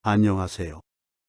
안녕하세요.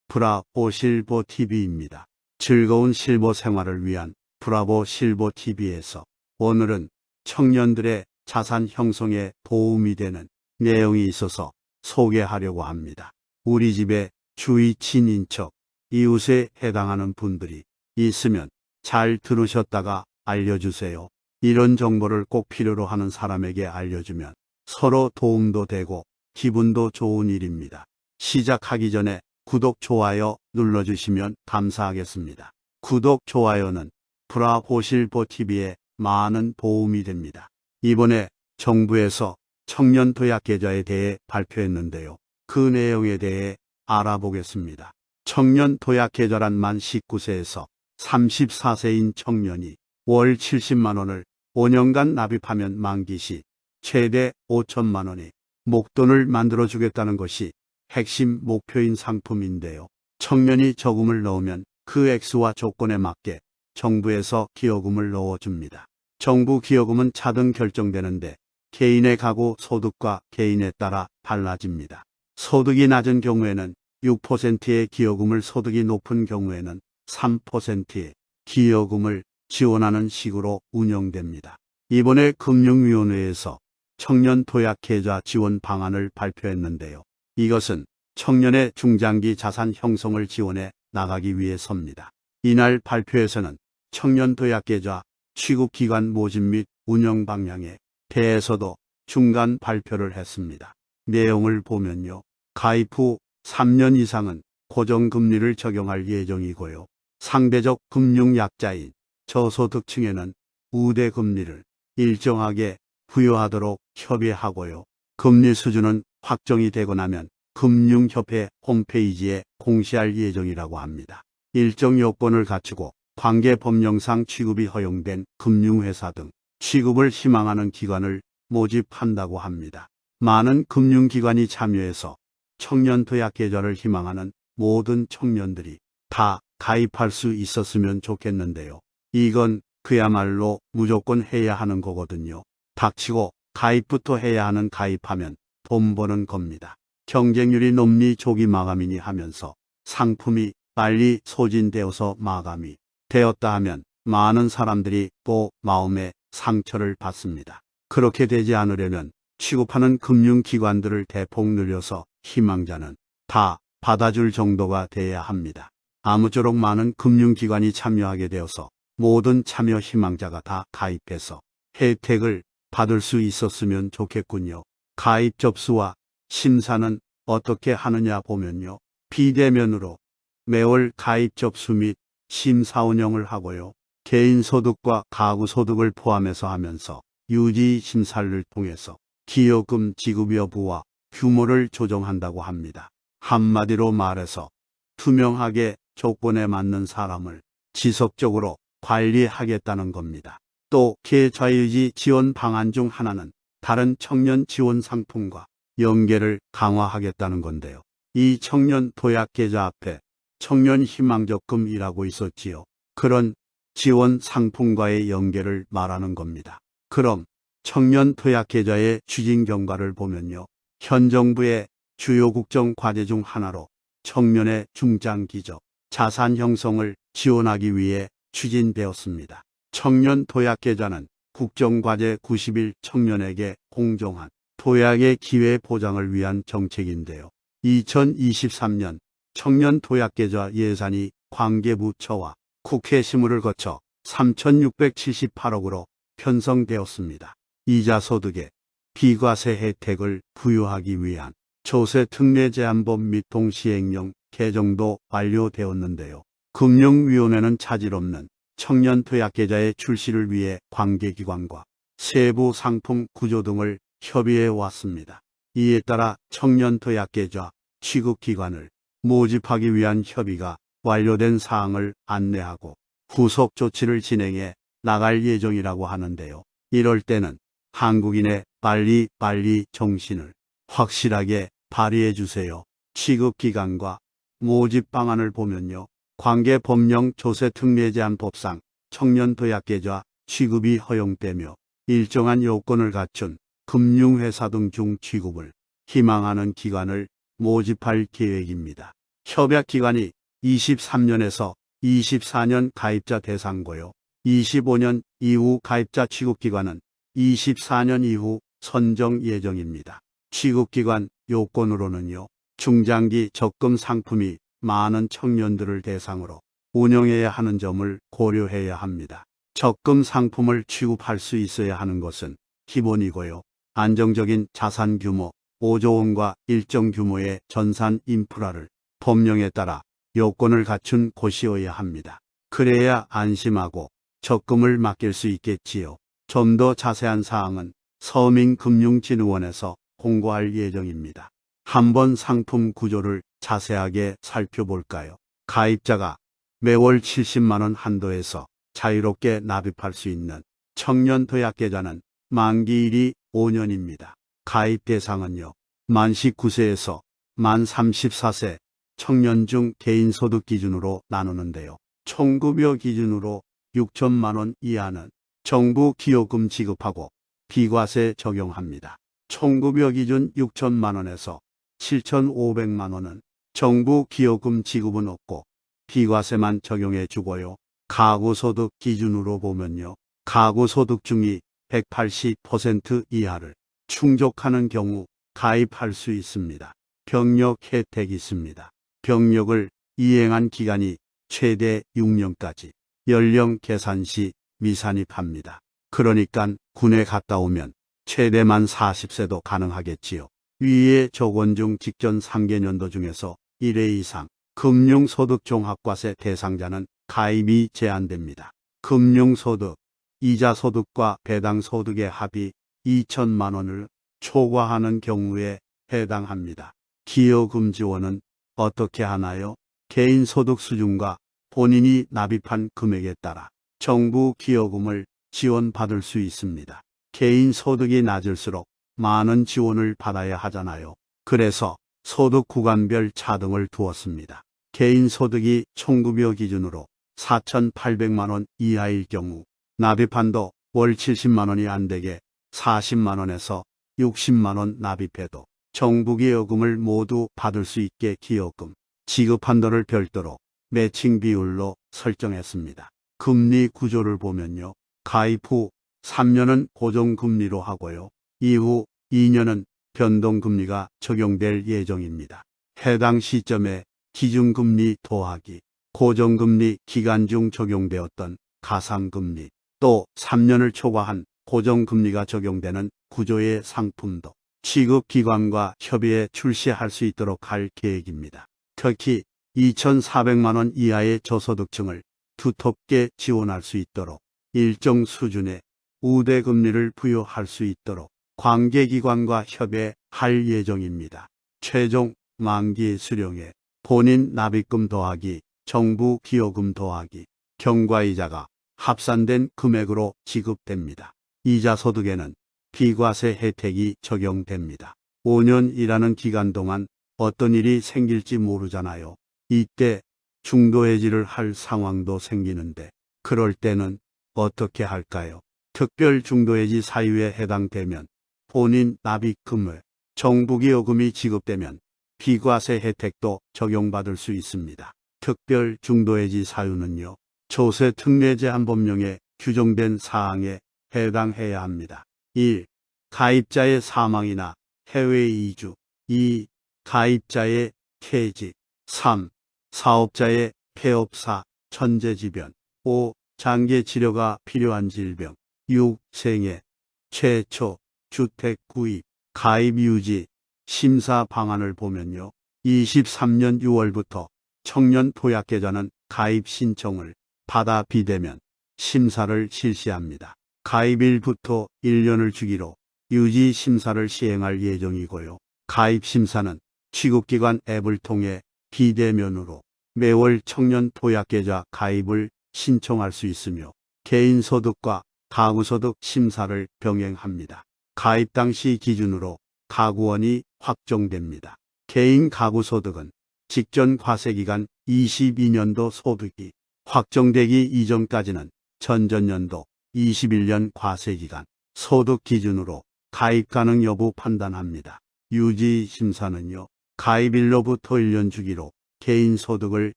브라보 실버 TV입니다. 즐거운 실버 생활을 위한 브라보 실버 TV에서 오늘은 청년들의 자산 형성에 도움이 되는 내용이 있어서 소개하려고 합니다. 우리 집에 주위 친인척, 이웃에 해당하는 분들이 있으면 잘 들으셨다가 알려주세요. 이런 정보를 꼭 필요로 하는 사람에게 알려주면 서로 도움도 되고 기분도 좋은 일입니다. 시작하기 전에 구독, 좋아요 눌러주시면 감사하겠습니다. 구독, 좋아요는 브라보 실버 TV에 많은 도움이 됩니다. 이번에 정부에서 청년 도약 계좌에 대해 발표했는데요. 그 내용에 대해 알아보겠습니다. 청년 도약 계좌란 만 19세에서 34세인 청년이 월 70만 원을 5년간 납입하면 만기 시 최대 5천만 원의 목돈을 만들어주겠다는 것이 핵심 목표인 상품인데요. 청년이 저금을 넣으면 그 액수와 조건에 맞게 정부에서 기여금을 넣어줍니다. 정부 기여금은 차등 결정되는데 개인의 가구 소득과 개인에 따라 달라집니다. 소득이 낮은 경우에는 6%의 기여금을, 소득이 높은 경우에는 3%의 기여금을 지원하는 식으로 운영됩니다. 이번에 금융위원회에서 청년 도약 계좌 지원 방안을 발표했는데요. 이것은 청년의 중장기 자산 형성을 지원해 나가기 위해서입니다. 이날 발표에서는 청년 도약 계좌 취급기관 모집 및 운영 방향에 대해서도 중간 발표를 했습니다. 내용을 보면요. 가입 후 3년 이상은 고정금리를 적용할 예정이고요. 상대적 금융 약자인 저소득층에는 우대 금리를 일정하게 부여하도록 협의하고요. 금리 수준은 확정이 되고 나면 금융협회 홈페이지에 공시할 예정이라고 합니다. 일정 요건을 갖추고 관계 법령상 취급이 허용된 금융회사 등 취급을 희망하는 기관을 모집한다고 합니다. 많은 금융기관이 참여해서 청년 도약 계좌를 희망하는 모든 청년들이 다 가입할 수 있었으면 좋겠는데요. 이건 그야말로 무조건 해야 하는 거거든요. 닥치고 가입부터 해야 하는, 가입하면 돈 버는 겁니다. 경쟁률이 높니 조기 마감이니 하면서 상품이 빨리 소진되어서 마감이 되었다 하면 많은 사람들이 또 마음의 상처를 받습니다. 그렇게 되지 않으려면 취급하는 금융기관들을 대폭 늘려서 희망자는 다 받아줄 정도가 돼야 합니다. 아무쪼록 많은 금융기관이 참여하게 되어서 모든 참여 희망자가 다 가입해서 혜택을 받을 수 있었으면 좋겠군요. 가입 접수와 심사는 어떻게 하느냐 보면요. 비대면으로 매월 가입 접수 및 심사 운영을 하고요. 개인 소득과 가구 소득을 포함해서 하면서 유지 심사를 통해서 기여금 지급 여부와 규모를 조정한다고 합니다. 한마디로 말해서 투명하게 조건에 맞는 사람을 지속적으로 관리하겠다는 겁니다. 또 계좌유지 지원 방안 중 하나는 다른 청년 지원 상품과 연계를 강화하겠다는 건데요. 이 청년 도약 계좌 앞에 청년 희망적금이라고 있었지요. 그런 지원 상품과의 연계를 말하는 겁니다. 그럼 청년 도약 계좌의 추진 경과를 보면요. 현 정부의 주요 국정 과제 중 하나로 청년의 중장기적 자산 형성을 지원하기 위해 추진되었습니다. 청년 도약 계좌는 국정과제 90일 청년에게 공정한 도약의 기회 보장을 위한 정책인데요. 2023년 청년 도약 계좌 예산이 관계부처와 국회 심의를 거쳐 3,678억으로 편성되었습니다. 이자 소득의 비과세 혜택을 부여하기 위한 조세특례제한법 및 동시행령 개정도 완료되었는데요. 금융위원회는 차질 없는 청년 도약 계좌의 출시를 위해 관계기관과 세부 상품 구조 등을 협의해 왔습니다. 이에 따라 청년 도약 계좌 취급기관을 모집하기 위한 협의가 완료된 사항을 안내하고 후속 조치를 진행해 나갈 예정이라고 하는데요. 이럴 때는 한국인의 빨리빨리 정신을 확실하게 발휘해 주세요. 취급기간과 모집 방안을 보면요. 관계법령 조세특례제한법상 청년 도약 계좌 취급이 허용되며 일정한 요건을 갖춘 금융회사 등 중 취급을 희망하는 기관을 모집할 계획입니다. 협약기간이 23년에서 24년 가입자 대상고요. 25년 이후 가입자 취급기관은 24년 이후 선정 예정입니다. 취급기관 요건으로는요. 중장기 적금 상품이 많은 청년들을 대상으로 운영해야 하는 점을 고려해야 합니다. 적금 상품을 취급할 수 있어야 하는 것은 기본이고요. 안정적인 자산 규모 5조 원과 일정 규모의 전산 인프라를 법령에 따라 요건을 갖춘 곳이어야 합니다. 그래야 안심하고 적금을 맡길 수 있겠지요. 좀 더 자세한 사항은 서민금융진흥원에서 공고할 예정입니다. 한번 상품 구조를 자세하게 살펴볼까요? 가입자가 매월 70만 원 한도에서 자유롭게 납입할 수 있는 청년 도약계좌는 만기일이 5년입니다. 가입 대상은요. 만 19세에서 만 34세 청년 중 개인소득 기준으로 나누는데요. 총급여 기준으로 6천만 원 이하는 정부 기여금 지급하고 비과세 적용합니다. 총급여 기준 6천만 원에서 7,500만 원은 정부 기여금 지급은 없고 비과세만 적용해 주고요. 가구소득 기준으로 보면요. 가구소득 중위 180% 이하를 충족하는 경우 가입할 수 있습니다. 병력 혜택이 있습니다. 병력을 이행한 기간이 최대 6년까지 연령 계산 시 미산입합니다. 그러니까 군에 갔다 오면 최대만 40세도 가능하겠지요. 위에 조건 중 직전 3개년도 중에서 1회 이상 금융소득종합과세 대상자는 가입이 제한됩니다. 금융소득, 이자소득과 배당소득의 합이 2천만 원을 초과하는 경우에 해당합니다. 기여금 지원은 어떻게 하나요? 개인소득 수준과 본인이 납입한 금액에 따라 정부 기여금을 지원받을 수 있습니다. 개인소득이 낮을수록 많은 지원을 받아야 하잖아요. 그래서 소득 구간별 차등을 두었습니다. 개인소득이 총급여 기준으로 4,800만 원 이하일 경우 납입한도 월 70만 원이 안 되게 40만 원에서 60만 원 납입해도 정부 기여금을 모두 받을 수 있게 기여금 지급 한도를 별도로 매칭 비율로 설정했습니다. 금리 구조를 보면요. 가입 후 3년은 고정금리로 하고요. 이후 2년은 변동금리가 적용될 예정입니다. 해당 시점에 기준금리 더하기 고정금리 기간 중 적용되었던 가상금리 또 3년을 초과한 고정금리가 적용되는 구조의 상품도 취급기관과 협의해 출시할 수 있도록 할 계획입니다. 특히 2,400만 원 이하의 저소득층을 두텁게 지원할 수 있도록 일정 수준의 우대금리를 부여할 수 있도록 관계기관과 협의할 예정입니다. 최종 만기 수령에 본인 납입금 더하기 정부 기여금 더하기 경과이자가 합산된 금액으로 지급됩니다. 이자소득에는 비과세 혜택이 적용됩니다. 5년이라는 기간 동안 어떤 일이 생길지 모르잖아요. 이때 중도해지를 할 상황도 생기는데 그럴 때는 어떻게 할까요? 특별 중도해지 사유에 해당되면 본인 납입금을 정부기여금이 지급되면 비과세 혜택도 적용받을 수 있습니다. 특별 중도해지 사유는요. 조세 특례 제한 법령에 규정된 사항에 해당해야 합니다. 1. 가입자의 사망이나 해외 이주 2. 가입자의 퇴직 3. 사업자의 폐업사, 천재지변 5. 장기 치료가 필요한 질병 6. 생애, 최초, 주택 구입, 가입 유지, 심사 방안을 보면요. 23년 6월부터 청년 도약계좌는 가입 신청을 받아 비대면 심사를 실시합니다. 가입일부터 1년을 주기로 유지 심사를 시행할 예정이고요. 가입 심사는 취급기관 앱을 통해 비대면으로 매월 청년 도약계좌 가입을 신청할 수 있으며 개인소득과 가구소득 심사를 병행합니다. 가입 당시 기준으로 가구원이 확정됩니다. 개인 가구소득은 직전 과세기간 22년도 소득이 확정되기 이전까지는 전전년도 21년 과세기간 소득 기준으로 가입 가능 여부 판단합니다. 유지 심사는요. 가입일로부터 1년 주기로 개인 소득을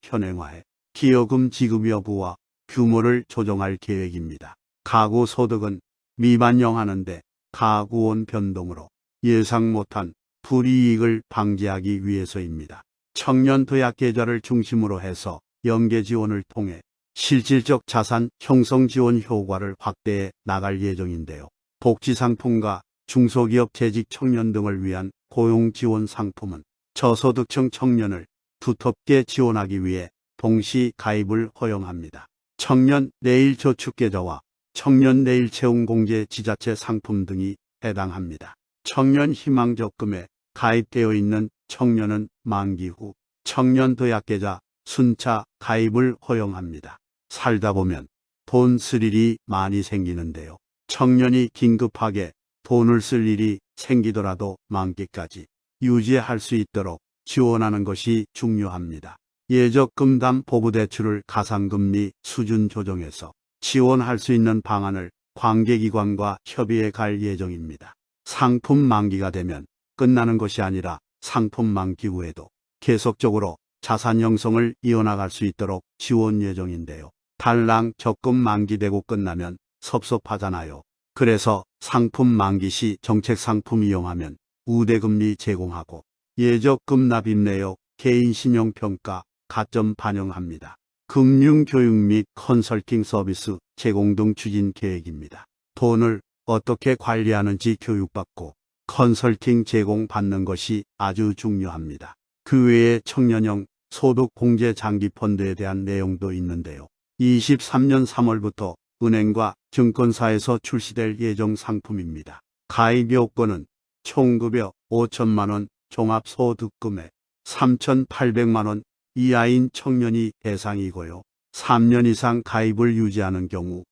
현행화해 기여금 지급 여부와 규모를 조정할 계획입니다. 가구 소득은 미반영하는데 가구원 변동으로 예상 못한 불이익을 방지하기 위해서입니다. 청년 도약 계좌를 중심으로 해서 연계 지원을 통해 실질적 자산 형성 지원 효과를 확대해 나갈 예정인데요. 복지 상품과 중소기업 재직 청년 등을 위한 고용 지원 상품은 저소득층 청년을 두텁게 지원하기 위해 동시 가입을 허용합니다. 청년 내일 저축계좌와 청년 내일 채용공제 지자체 상품 등이 해당합니다. 청년 희망적금에 가입되어 있는 청년은 만기 후 청년 도약계좌 순차 가입을 허용합니다. 살다 보면 돈 쓸 일이 많이 생기는데요. 청년이 긴급하게 돈을 쓸 일이 생기더라도 만기까지 유지할 수 있도록 지원하는 것이 중요합니다. 예적금담 보부대출을 가상금리 수준 조정해서 지원할 수 있는 방안을 관계기관과 협의해 갈 예정입니다. 상품 만기가 되면 끝나는 것이 아니라 상품 만기 후에도 계속적으로 자산 형성을 이어나갈 수 있도록 지원 예정인데요. 달랑 적금 만기되고 끝나면 섭섭하잖아요. 그래서 상품 만기 시 정책 상품 이용하면 우대금리 제공하고 예적금 납입 내역, 개인 신용평가, 가점 반영합니다. 금융교육 및 컨설팅 서비스 제공 등 추진 계획입니다. 돈을 어떻게 관리하는지 교육받고 컨설팅 제공받는 것이 아주 중요합니다. 그 외에 청년형 소득 공제 장기 펀드에 대한 내용도 있는데요. 23년 3월부터 은행과 증권사에서 출시될 예정 상품입니다. 가입 요건은 총급여 5천만 원, 종합소득금액 3,800만 원 이하인 청년이 대상이고요. 3년 이상 가입을 유지하는 경우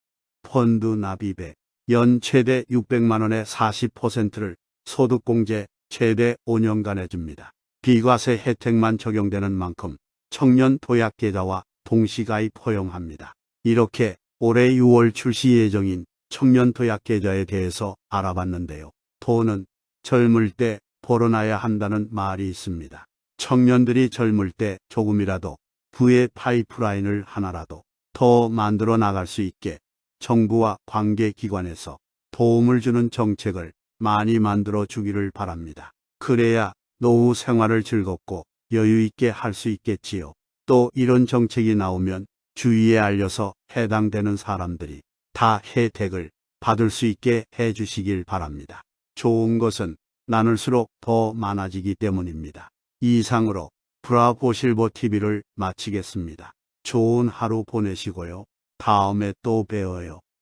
펀드 납입액 연 최대 600만 원의 40%를 소득공제 최대 5년간 해줍니다. 비과세 혜택만 적용되는 만큼 청년 도약계좌와 동시가입 허용합니다. 이렇게 올해 6월 출시 예정인 청년 도약계좌에 대해서 알아봤는데요. 돈은 젊을 때 벌어놔야 한다는 말이 있습니다. 청년들이 젊을 때 조금이라도 부의 파이프라인을 하나라도 더 만들어 나갈 수 있게 정부와 관계기관에서 도움을 주는 정책을 많이 만들어 주기를 바랍니다. 그래야 노후 생활을 즐겁고 여유 있게 할 수 있겠지요. 또 이런 정책이 나오면 주위에 알려서 해당되는 사람들이 다 혜택을 받을 수 있게 해 주시길 바랍니다. 좋은 것은 나눌수록 더 많아지기 때문입니다. 이상으로 브라보실버TV를 마치겠습니다. 좋은 하루 보내시고요. 다음에 또 봬요.